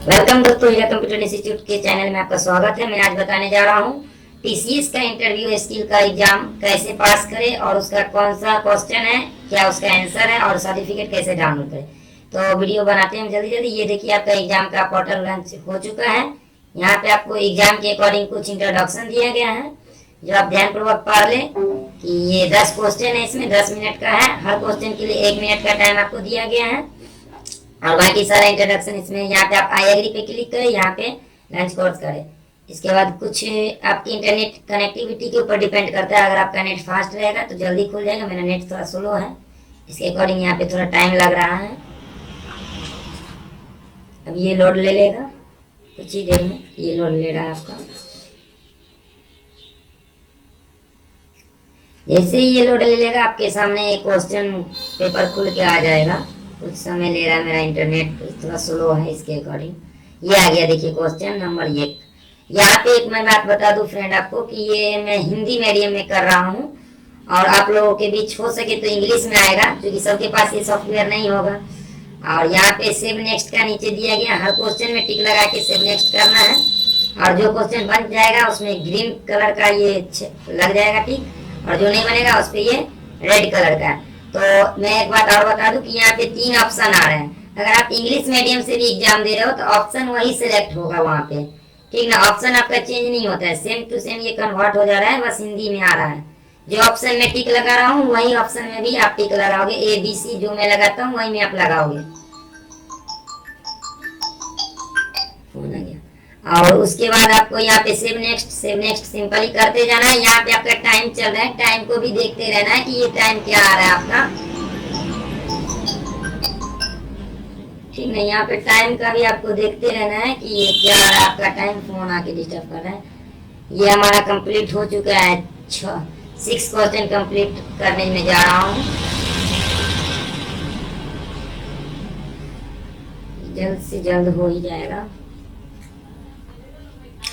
Welcome दोस्तों, हीरा computer institute के channel में आपका स्वागत है। मैं आज बताने जा रहा हूँ टीसीएस का इंटरव्यू स्किल का एग्जाम कैसे पास करें और उसका कौन सा क्वेश्चन है, क्या उसका आंसर है और सर्टिफिकेट कैसे डाउनलोड करें। तो वीडियो बनाते हैं जल्दी जल्दी। ये देखिए आपका एग्जाम का पोर्टल लॉन्च हो चुका है। यहाँ पे आपको एग्जाम के अकॉर्डिंग कुछ इंट्रोडक्शन दिया गया है जो आप ध्यानपूर्वक पढ़ लें कि ये 10 क्वेश्चन है, इसमें 10 मिनट का है। हर क्वेश्चन के लिए 1 मिनट का टाइम आपको दिया गया है और बाकी सारा इंट्रोडक्शन इसमें। यहाँ पे आप आई एग्री पे क्लिक करें, यहाँ पे लंच कोर्स करें। इसके बाद कुछ आपकी इंटरनेट कनेक्टिविटी के ऊपर डिपेंड करता है। अगर आपका नेट फास्ट रहेगा तो जल्दी खुल जाएगा, मेरा नेट थोड़ा स्लो है, इसके अकॉर्डिंग यहाँ पे थोड़ा टाइम लग रहा है। अब ये लोड ले लेगा कुछ ही देर में, ये लोड ले रहा है आपका। जैसे ही ये लोड ले लेगा आपके सामने एक क्वेश्चन पेपर खुल के आ जाएगा। कुछ समय ले रहा है, मेरा इंटरनेट थोड़ा स्लो है, इसके अकॉर्डिंग ये आ गया। देखिए क्वेश्चन नंबर 1। यहाँ पे एक मैं बात बता दूं फ्रेंड आपको कि ये मैं हिंदी मीडियम में कर रहा हूँ और आप लोगों के बीच हो सके तो इंग्लिश में आएगा, क्योंकि सबके पास ये सॉफ्टवेयर नहीं होगा। और यहाँ पे सेव नेक्स्ट का नीचे दिया गया, हर क्वेश्चन में टिक लगा के सेव नेक्स्ट करना है। और जो क्वेश्चन बन जाएगा उसमें ग्रीन कलर का ये लग जाएगा टिक, और जो नहीं बनेगा उस पर ये रेड कलर का। तो मैं एक बात और बता दूं कि यहाँ पे 3 ऑप्शन आ रहे हैं। अगर आप इंग्लिश मीडियम से भी एग्जाम दे रहे हो तो ऑप्शन वही सिलेक्ट होगा वहाँ पे, ठीक ना। ऑप्शन आपका चेंज नहीं होता है, सेम टू सेम ये कन्वर्ट हो जा रहा है, बस हिंदी में आ रहा है। जो ऑप्शन में टिक लगा रहा हूँ वही ऑप्शन में भी आप टिक लगाओगे। ABC जो मैं लगाता हूँ वही में आप लगाओगे। फोन आ गया। और उसके बाद आपको यहाँ पे सेव नेक्स्ट सिंपली करते जाना है। यहाँ पे आपका टाइम चल रहा है, टाइम को भी देखते रहना है कि ये टाइम क्या आ रहा है आपका, ठीक है। यहाँ पे टाइम का भी आपको देखते रहना है कि ये क्या आ रहा है आपका टाइम। फोन आके डिस्टर्ब कर रहा है। ये हमारा कंप्लीट हो चुका है, 6 क्वेश्चन कंप्लीट करने में जा रहा हूँ। जल्द से जल्द हो ही जाएगा।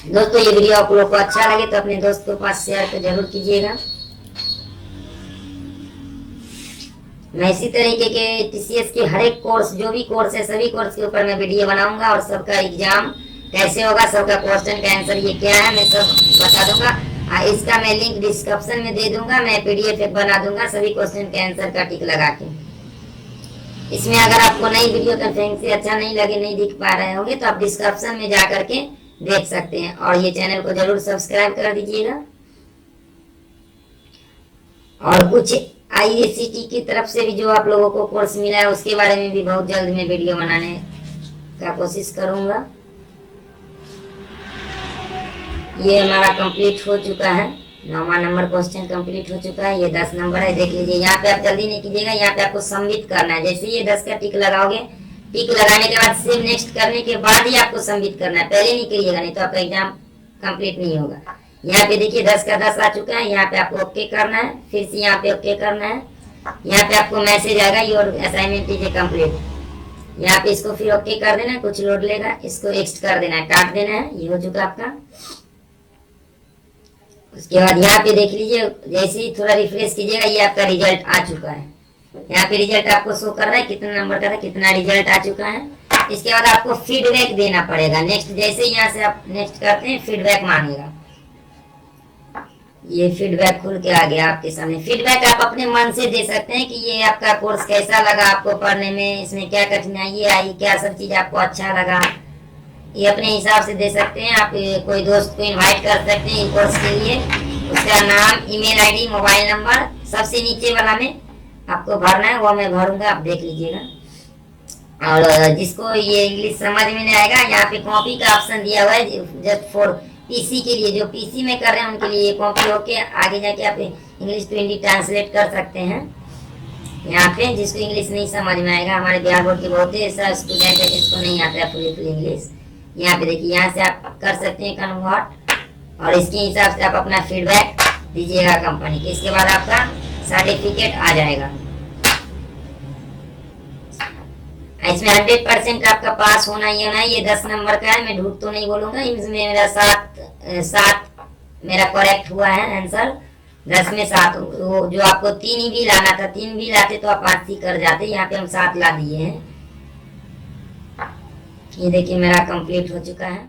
दोस्तों ये वीडियो आप लोग को अच्छा लगे तो अपने दोस्त के पास शेयर तो जरूर कीजिएगा। मैं इसी तरीके के टीसीएस के हर एक कोर्स, जो भी कोर्स है सभी कोर्स के ऊपर मैं वीडियो बनाऊंगा और सबका एग्जाम कैसे होगा, सबका क्वेश्चन का आंसर ये क्या है, मैं सब बता दूंगा। इसका मैं लिंक डिस्क्रिप्शन में दे दूंगा, मैं PDF बना दूंगा सभी क्वेश्चन के आंसर का टिक लगा के। इसमें अगर आपको नई वीडियो कहीं से अच्छा नहीं लगे, नहीं दिख पा रहे होंगे तो आप डिस्क्रिप्शन में जा करके देख सकते हैं। और ये चैनल को जरूर सब्सक्राइब कर दीजिएगा। और कुछ IACT की तरफ से भी जो आप लोगों को कोर्स मिला है उसके बारे में भी बहुत जल्द मैं वीडियो बनाने का कोशिश करूंगा। ये हमारा कंप्लीट हो चुका है, 9वां नंबर क्वेश्चन कंप्लीट हो चुका है। ये 10 नंबर है, देख लीजिए। यहाँ पे आप जल्दी नहीं कीजिएगा, यहाँ पे आपको सबमिट करना है। जैसे ये 10 का टिक लगाओगे, टिक लगाने के बाद सेव नेक्स्ट करने के बाद ही आपको सबमिट करना है, पहले नहीं करिएगा, नहीं तो आपका एग्जाम कंप्लीट नहीं होगा। यहाँ पे देखिए 10 का 10 आ चुका है, यहाँ पे आपको ओके करना है, फिर से यहाँ पे ओके करना है। यहाँ पे आपको मैसेज आएगा योर असाइनमेंट इज कंप्लीट, यहाँ पे इसको फिर ओके कर देना है। कुछ लोड लेगा, इसको एक्स्ट कर देना है, काट देना है। ये हो चुका आपका। उसके बाद यहाँ पे देख लीजिए, जैसे ही थोड़ा रिफ्रेश कीजिएगा ये आपका रिजल्ट आ चुका है। यहाँ पे रिजल्ट आपको शो कर रहा है कितना नंबर का था, कितना रिजल्ट आ चुका है। इसके बाद आपको फीडबैक देना पड़ेगा। नेक्स्ट जैसे यहाँ से आप नेक्स्ट करते हैं फीडबैक मांगेगा। ये फीडबैक खुल के आ गया आपके सामने। फीडबैक आप अपने मन से दे सकते हैं कि ये आपका कोर्स कैसा लगा आपको पढ़ने में, इसमें क्या कठिनाई आई, क्या सब चीज आपको अच्छा लगा, ये अपने हिसाब से दे सकते हैं। आप कोई दोस्त को इनवाइट कर सकते हैं इस कोर्स के लिए। उसका नाम, ईमेल ID, मोबाइल नंबर सबसे नीचे वाला में आपको भरना है, वो मैं भरूंगा, आप देख लीजिएगा। और जिसको ये इंग्लिश समझ में नहीं आएगा, यहाँ पे कॉपी का ऑप्शन दिया हुआ है जस्ट फॉर PC के लिए। जो PC में कर रहे हैं उनके लिए ये कॉपी होके आगे जाके आप इंग्लिश टू हिंदी ट्रांसलेट कर सकते हैं। यहाँ पे जिसको इंग्लिश नहीं समझ में आएगा, हमारे बिहार बोर्ड के बहुत ऐसा स्टूडेंट है जिसको नहीं आता है फुल इंग्लिश। यहाँ पे देखिए, यहाँ से आप कर सकते हैं कन्वर्ट, और इसके हिसाब से आप अपना फीडबैक दीजिएगा कंपनी के। इसके बाद आपका सर्टिफिकेट आ जाएगा। इसमें 100% आपका पास होना ही होना है। ये 10 नंबर का है, मैं झूठ तो नहीं बोलूंगा। इसमें मेरा 7 मेरा करेक्ट हुआ है आंसर। 10 में 7, जो आपको 3 ही भी लाना था, 3 भी लाते तो आप 8 ही कर जाते। यहाँ पे हम 7 ला दिए हैं। ये देखिए मेरा कंप्लीट हो चुका है।